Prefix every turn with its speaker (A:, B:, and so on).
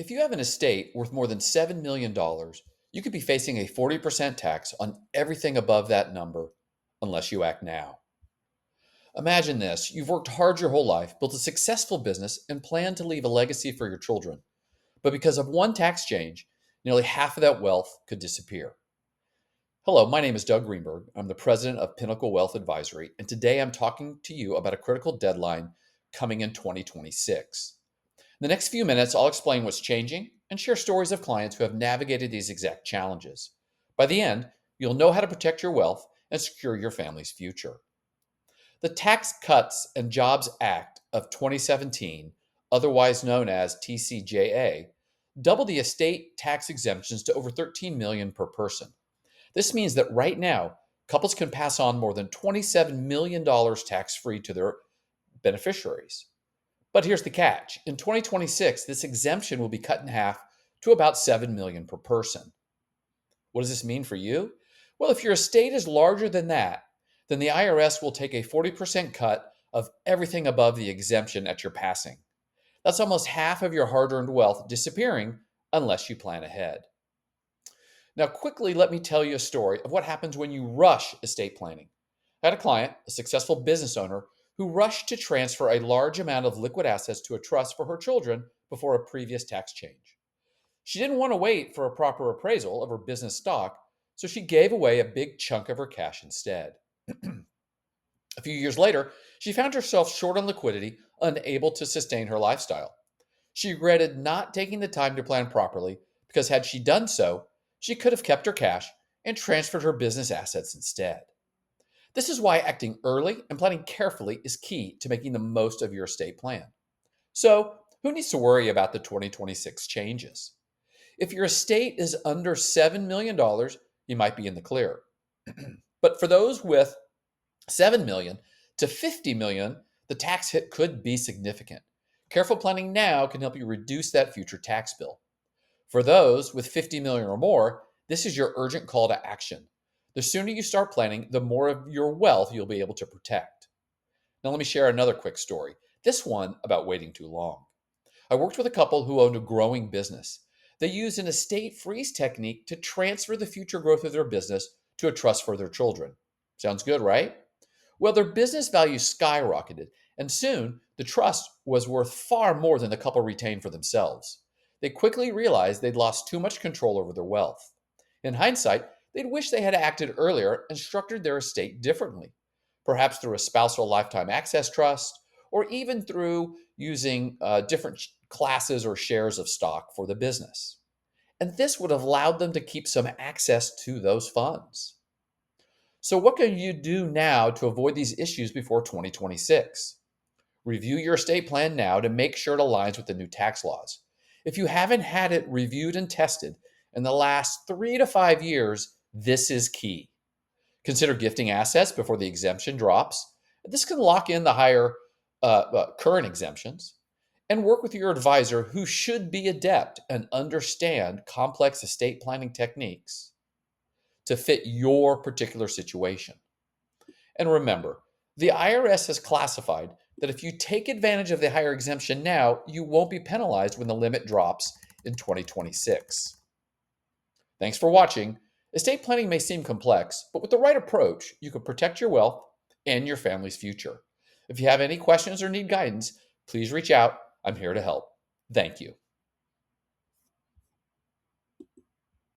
A: If you have an estate worth more than $7 million, you could be facing a 40% tax on everything above that number unless you act now. Imagine this: you've worked hard your whole life, built a successful business, and plan to leave a legacy for your children. But because of one tax change, nearly half of that wealth could disappear. Hello, my name is Doug Greenberg. I'm the president of Pinnacle Wealth Advisory, and today I'm talking to you about a critical deadline coming in 2026. In the next few minutes, I'll explain what's changing and share stories of clients who have navigated these exact challenges. By the end, you'll know how to protect your wealth and secure your family's future. The Tax Cuts and Jobs Act of 2017, otherwise known as TCJA, doubled the estate tax exemptions to over 13 million per person. This means that right now, couples can pass on more than $27 million tax-free to their beneficiaries. But here's the catch. In 2026, this exemption will be cut in half to about 7 million per person. What does this mean for you? Well, if your estate is larger than that, then the IRS will take a 40% cut of everything above the exemption at your passing. That's almost half of your hard-earned wealth disappearing unless you plan ahead. Now, quickly, let me tell you a story of what happens when you rush estate planning. I had a client, a successful business owner, who rushed to transfer a large amount of liquid assets to a trust for her children before a previous tax change. She didn't want to wait for a proper appraisal of her business stock, so she gave away a big chunk of her cash instead. A few years later, she found herself short on liquidity, unable to sustain her lifestyle. She regretted not taking the time to plan properly because, had she done so, she could have kept her cash and transferred her business assets instead. This is why acting early and planning carefully is key to making the most of your estate plan. So, who needs to worry about the 2026 changes? If your estate is under $7 million, you might be in the clear. But for those with 7 million to 50 million, the tax hit could be significant. Careful planning now can help you reduce that future tax bill. For those with 50 million or more, this is your urgent call to action. The sooner you start planning, the more of your wealth you'll be able to protect. Now, let me share another quick story. This one about waiting too long. I worked with a couple who owned a growing business. They used an estate freeze technique to transfer the future growth of their business to a trust for their children. Sounds good, right? Well, their business value skyrocketed, and soon the trust was worth far more than the couple retained for themselves. They quickly realized they'd lost too much control over their wealth. In hindsight, they'd wish they had acted earlier and structured their estate differently, perhaps through a spousal lifetime access trust, or even through using different classes or shares of stock for the business. And this would have allowed them to keep some access to those funds. So, what can you do now to avoid these issues before 2026? Review your estate plan now to make sure it aligns with the new tax laws. If you haven't had it reviewed and tested in the last 3 to 5 years, this is key. Consider gifting assets before the exemption drops. This can lock in the higher current exemptions. And work with your advisor, who should be adept and understand complex estate planning techniques to fit your particular situation. And remember, the IRS has classified that if you take advantage of the higher exemption now, you won't be penalized when the limit drops in 2026. Thanks for watching. Estate planning may seem complex, but with the right approach, you can protect your wealth and your family's future. If you have any questions or need guidance, please reach out. I'm here to help. Thank you.